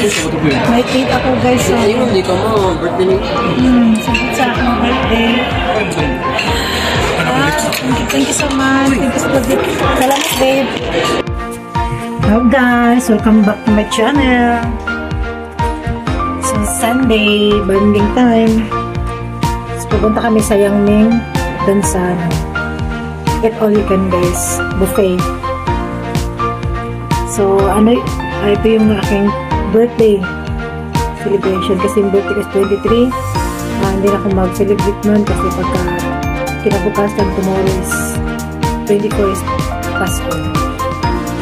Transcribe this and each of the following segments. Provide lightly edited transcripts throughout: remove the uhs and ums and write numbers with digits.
May treat ako guys. So, Hindi ka mo, birthday niyo. sabit sa aking birthday. Thank you so much. Thank you so much. Salamat, babe. Hello guys, welcome back to my channel. So, Sunday, bonding time. So, pupunta kami sa Yangming. Doon sa Get All You Can guys, buffet. So, ito yung aking birthday celebration kasi yung birthday is 23. Hindi na ako mag-celebrate nun kasi pagka kinabukasan, tomorrow is 24 is Pasko.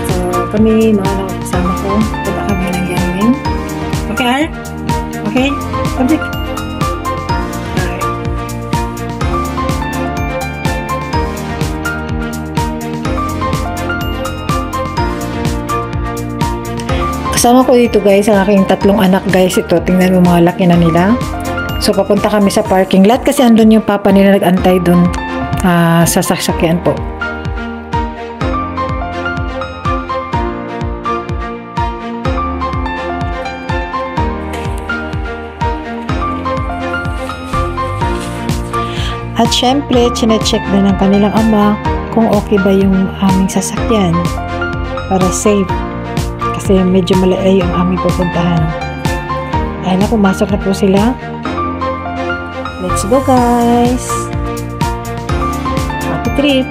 So, kami, mga kasama ko, punta kami ng Yangming. Okay, Ar? Okay? Come kasama ko dito guys, ang aking tatlong anak guys. Ito, tingnan mo mga laki na nila. So, papunta kami sa parking lot kasi andun yung papa nila nag-antay dun sa sasakyan po. At syempre, chinecheck na ng kanilang ama kung okay ba yung aming sasakyan para safe. Kasi medyo malayo ang aming pupuntahan. Ayun na, pumasok na po sila. Let's go guys! Happy trip!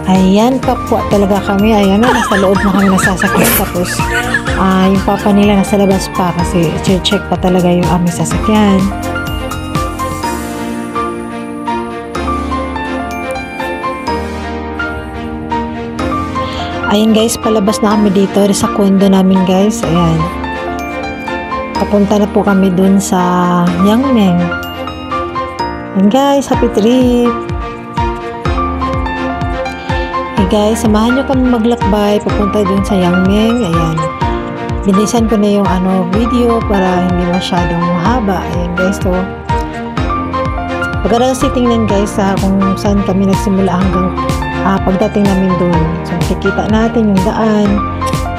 Ayan, kapwa talaga kami. Ayan na, nasa loob na kami nasasakyan. Tapos, yung papa nila nasa labas pa kasi check pa talaga yung aming sasakyan. Ayan guys, palabas na kami dito sa condo namin guys. Ayan. Papunta na po kami dun sa Yangming. Ayan guys, happy trip! Guys, samahan nyo kami maglakbay papunta dun sa Yangming. Ayan, binisan ko na yung video para hindi masyadong mahaba. Ayan guys, to pagkatapos tingnan guys kung saan kami nagsimula hanggang pagdating namin dun. So makikita natin yung daan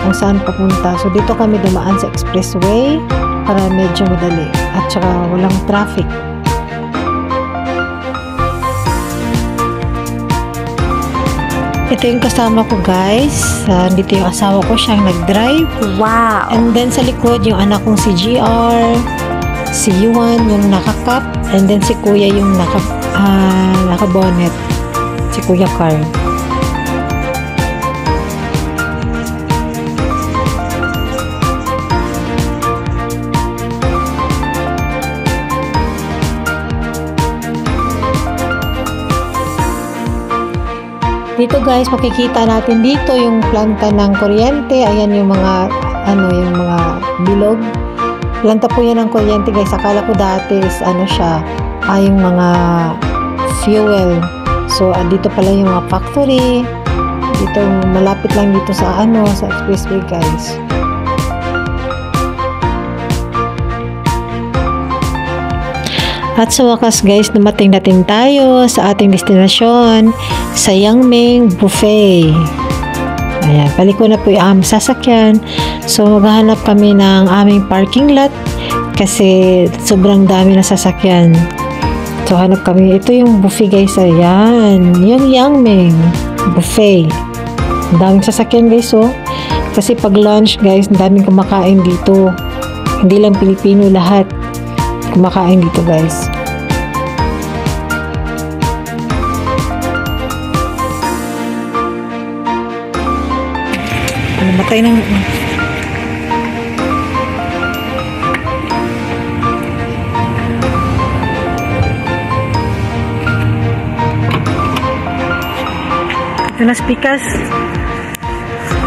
kung saan papunta. So dito kami dumaan sa expressway para medyo madali at saka walang traffic. Ito yung kasama ko guys. Dito yung asawa ko, siyang nag-drive. Wow! And then sa likod, yung anak kong si GR, si Yuan, yung nakakap, and then si Kuya yung naka-bonnet. Si Kuya Carl. Dito guys, makikita natin dito yung planta ng kuryente. Ayan yung mga yung mga bilog. Planta po yan ng kuryente guys. Akala ko dati is siya, yung mga fuel. So dito pala yung mga factory. Dito malapit lang dito sa sa expressway guys. At sa wakas guys, dumating natin tayo sa ating destinasyon, sa Yangming Buffet. Ayan, paliko na po yung sasakyan. So maghahanap kami ng aming parking lot kasi sobrang dami na sasakyan. So hanap kami, ito yung buffet guys. Ayan, yung Yangming Buffet. Ang daming sasakyan guys kasi pag lunch guys, ang daming kumakain dito. Hindi lang Pilipino, lahat kumakain dito guys. Matay ng ito na speakers.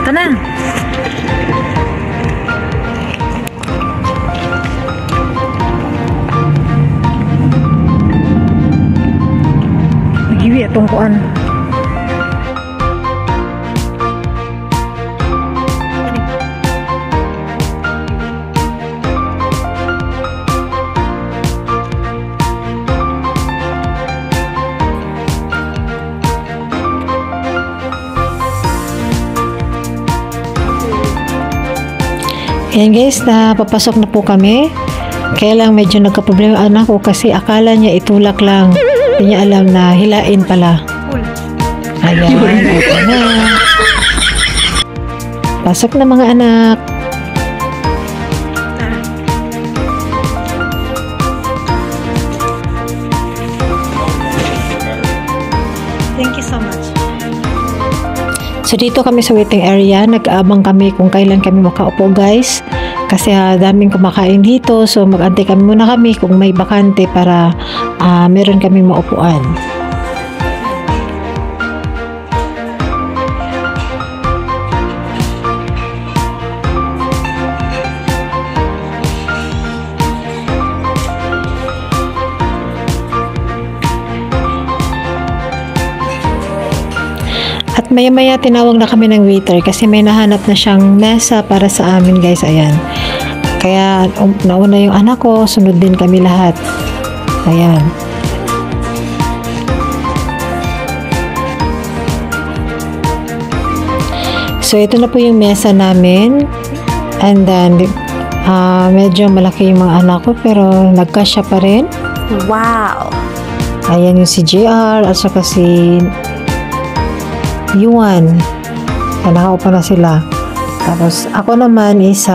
Ito na. Nagiwi atong kuan. Ayan guys, papasok na po kami. Kaya lang medyo nagka-problema ang anak ko kasi akala niya itulak lang. Hindi niya alam na hilain pala. Ayan, ito na. Pasok na mga anak. Thank you so much. So dito kami sa waiting area, nag-aabang kami kung kailan kami makaupo guys. Kasi daming kumakain dito, so mag-antay kami muna kami kung may bakante para meron kaming maupuan. At maya-maya tinawag na kami ng waiter kasi may nahanap na siyang mesa para sa amin guys, ayan. Kaya nauna yung anak ko, sunod din kami lahat. Ayan. So ito na po yung mesa namin. And then medyo malaki yung mga anak ko pero nagkasya pa rin. Wow! Ayan yung si JR at saka si Yuan. Nakaupa na sila. Tapos ako naman is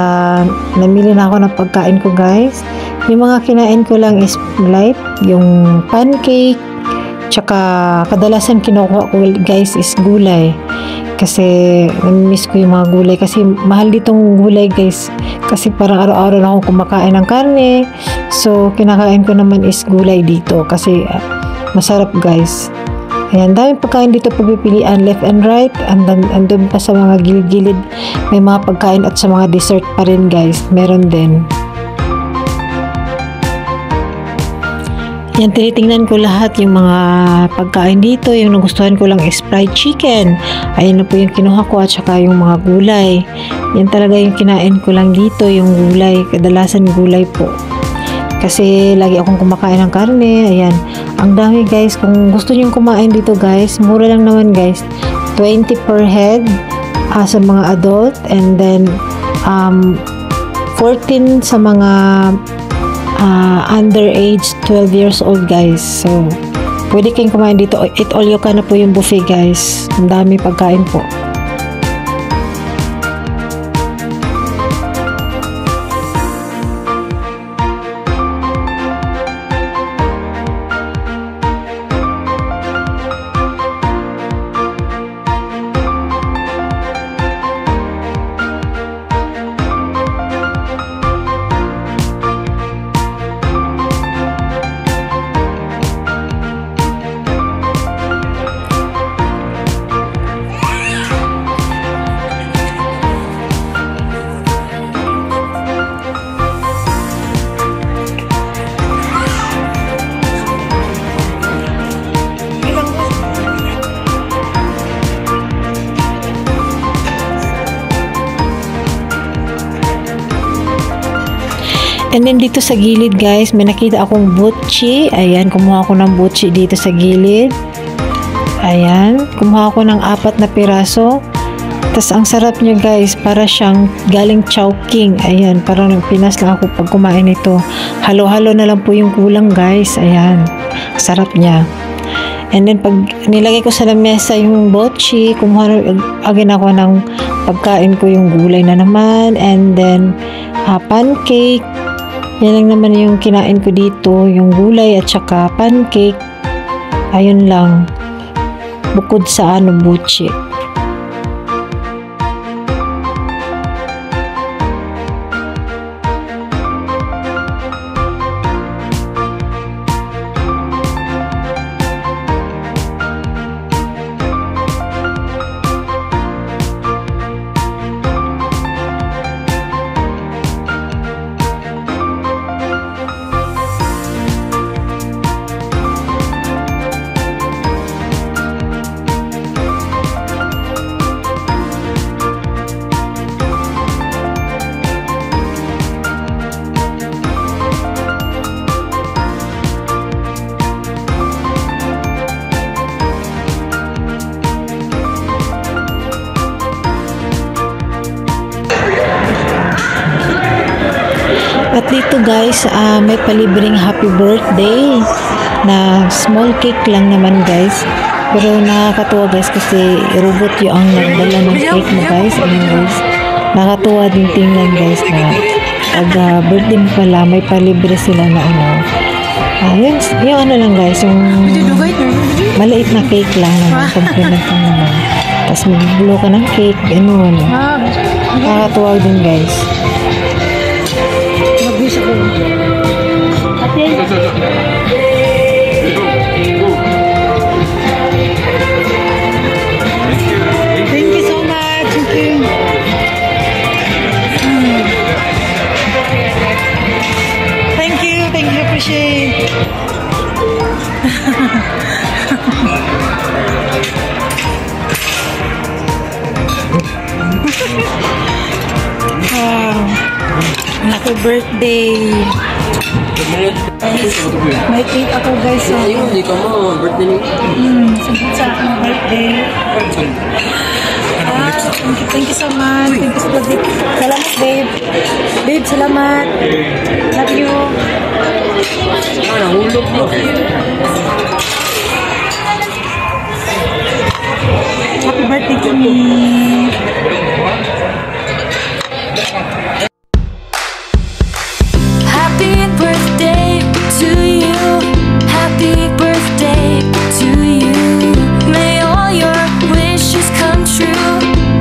namili na ako ng pagkain ko guys. Yung mga kinain ko lang is light, yung pancake, tsaka kadalasan kinukuha ko guys is gulay. Kasi miss ko yung mga gulay kasi mahal ditong gulay guys. Kasi parang araw-araw na akong kumakain ng karne. So kinakain ko naman is gulay dito kasi masarap guys. Ayan, daming pagkain dito pagpipilian left and right, and then andun pa sa mga gilid-gilid may mga pagkain at sa mga dessert pa rin guys, meron din. Yan, tinitingnan ko lahat yung mga pagkain dito. Yung nagustuhan ko lang is fried chicken. Ayan na po yung kinuha ko at saka yung mga gulay. Yan talaga yung kinain ko lang dito, yung gulay, kadalasan gulay po. Kasi lagi akong kumakain ng karne. Ayan. Ang dami guys. Kung gusto niyo kumain dito guys, mura lang naman guys. 20 per head sa mga adult. And then 14 sa mga underage 12 years old guys. So, pwede kayong kumain dito. Eat all you can na po yung buffet guys. Ang dami pagkain po. And then dito sa gilid guys, may nakita akong butchi. Ayan, kumuha ako ng butchi dito sa gilid. Ayan, kumuha ako ng 4 na piraso. Tapos ang sarap niya guys, para siyang galing Chowking. Ayan, parang ng Pinas lang ako pag kumain ito. Halo-halo na lang po yung kulang guys. Ayan, sarap niya. And then pag nilagay ko sa lamesa yung butchi, kumuha agad ako ng pagkain ko, yung gulay na naman. And then pancake. Yan lang naman yung kinain ko dito, yung gulay at saka pancake. Ayun lang. Bukod sa butchi. guys, may palibreng happy birthday na small cake lang naman guys. Pero nakakatuwa guys kasi robot yung ang nagdala ng cake mo guys. Ayan guys, nakakatuwa din tingnan guys na pag birthday mo pala may palibre sila na ano. Yung ano lang guys, yung maliit na cake lang naman, compliment lang naman. Tapos magbulo ka ng cake, gano'n. Nakakatuwa din guys. Mag-wish ako. Ate? Thank you so much. Thank you. Thank you. Thank you. Appreciate. Happy birthday. May cake ako guys. So. Ayun, hindi ka mo. Birthday ni. Sagot sa aking birthday. Thank you so much. Thank you so much. Salamat babe. Babe, salamat. Love you. Nahulog mo. Happy birthday to me. Happy birthday to you. Happy birthday to you. May all your wishes come true.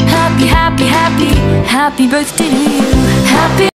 Happy, happy, happy, happy birthday to you. Happy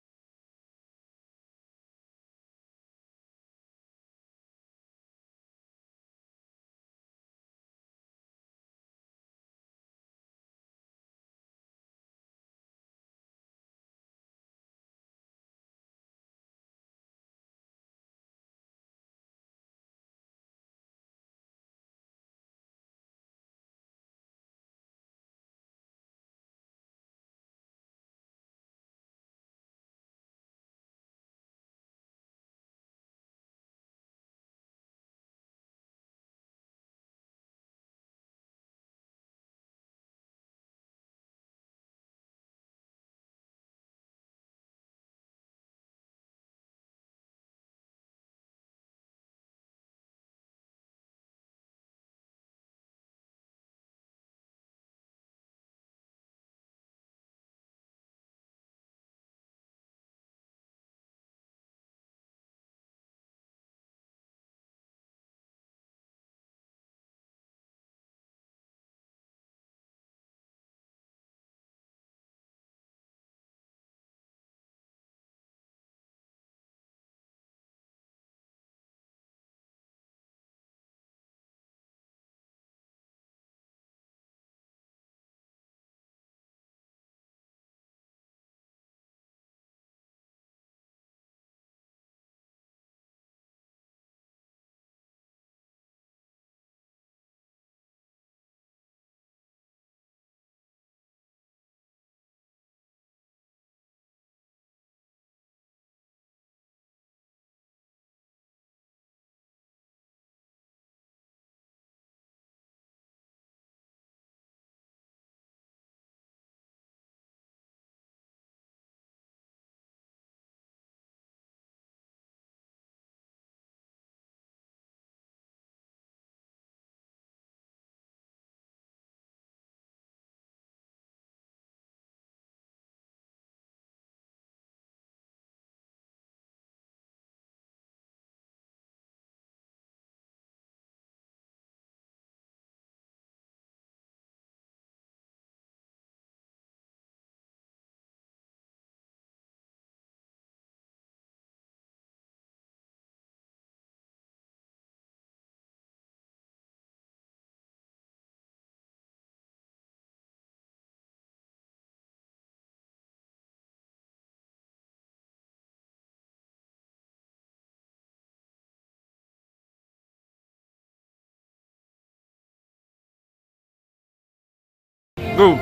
Go.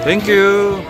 Thank you.